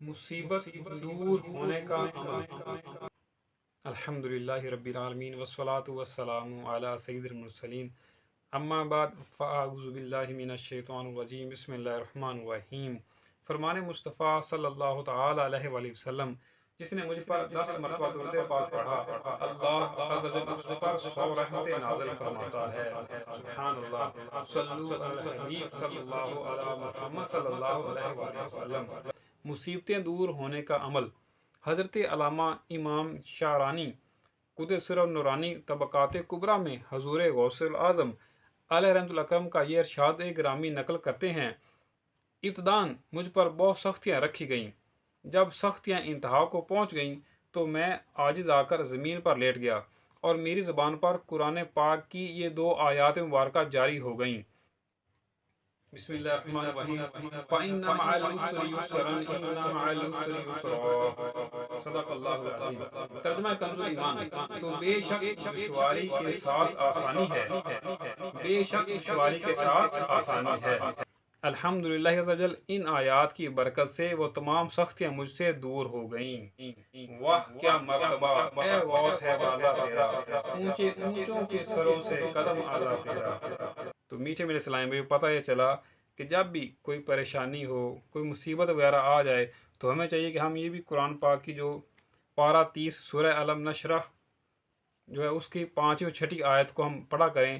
مصیبت دور ہونے کا عمل۔ الحمدللہ رب العالمین والصلاة والسلام علی سید المرسلین، اما بعد فاعوذ باللہ من الشیطان الرجیم، بسم اللہ الرحمن الرحیم۔ فرمان مصطفیٰ صلی اللہ تعالی علیہ وآلہ وسلم، جس نے مجھ پر 10 مرتبہ درود پاک پڑھا، اللہ عز و جل اس پر 100 رحمتیں نازل فرماتا ہے۔ سبحان اللہ، صلو علی الحبیب صلی اللہ علی محمد صلی اللہ علیہ وآلہ وسلم۔ مصیبتیں دور ہونے کا عمل۔ حضرت علامہ امام شعرانی قدس سر نورانی طبقات کبریٰ میں حضور غوث الاعظم علیہ رحمۃ الاکرم کا یہ ارشاد گرامی نقل کرتے ہیں: ابتداً مجھ پر بہت سختیاں رکھی گئیں، جب سختیاں انتہا کو پہنچ گئیں تو میں عاجز آ کر زمین پر لیٹ گیا اور میری زبان پر قرآن پاک کی یہ 2 آیات مبارکہ جاری ہو گئیں۔ بسم اللہ الرحمن الرحیم، فَإِنَّ مَعَ الْعُسْرِ يُسْرًا إِنَّ مَعَ الْعُسْرِ يُسْرًا۔ صدق اللہ العظیم۔ ترجمہ کنز ایمان، تو بے شک دشواری کے ساتھ آسانی ہے، بے شک دشواری کے ساتھ آسانی ہے۔ الحمدللہ عز و جل، ان آیات کی برکت سے وہ تمام سختیاں مجھ سے دور ہو گئیں۔ واہ کیا مرتبہ اے غوث ہے بالا تیرا، اونچے اونچوں کے سروں سے قدم اعلیٰ تیرا۔ تو میٹھے میرے اسلام بھائی، پتہ یہ چلا کہ جب بھی کوئی پریشانی ہو، کوئی مصیبت وغیرہ آ جائے تو ہمیں چاہیے کہ ہم یہ بھی قرآن پاک کی جو پارہ 30 سورہ علم نشرح جو ہے اس کی 5ویں اور 6ٹھی آیت کو ہم پڑھا کریں،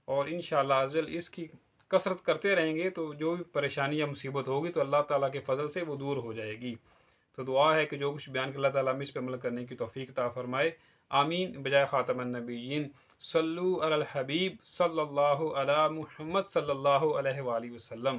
اور انشاءاللہ عز و جل اس کی کثرت کرتے رہیں گے تو جو بھی پریشانی یا مصیبت ہوگی تو اللہ تعالیٰ کے فضل سے وہ دور ہو جائے گی۔ تو دعا ہے کہ جو کچھ بیان کر اللہ تعالیٰ ہمیں اس پہ عمل کرنے کی توفیق عطا فرمائے، آمین بجائے خاتم النبیین۔ صلو علی الحبیب صلی اللہ علی محمد صلی اللہ علیہ وآلہ وسلم۔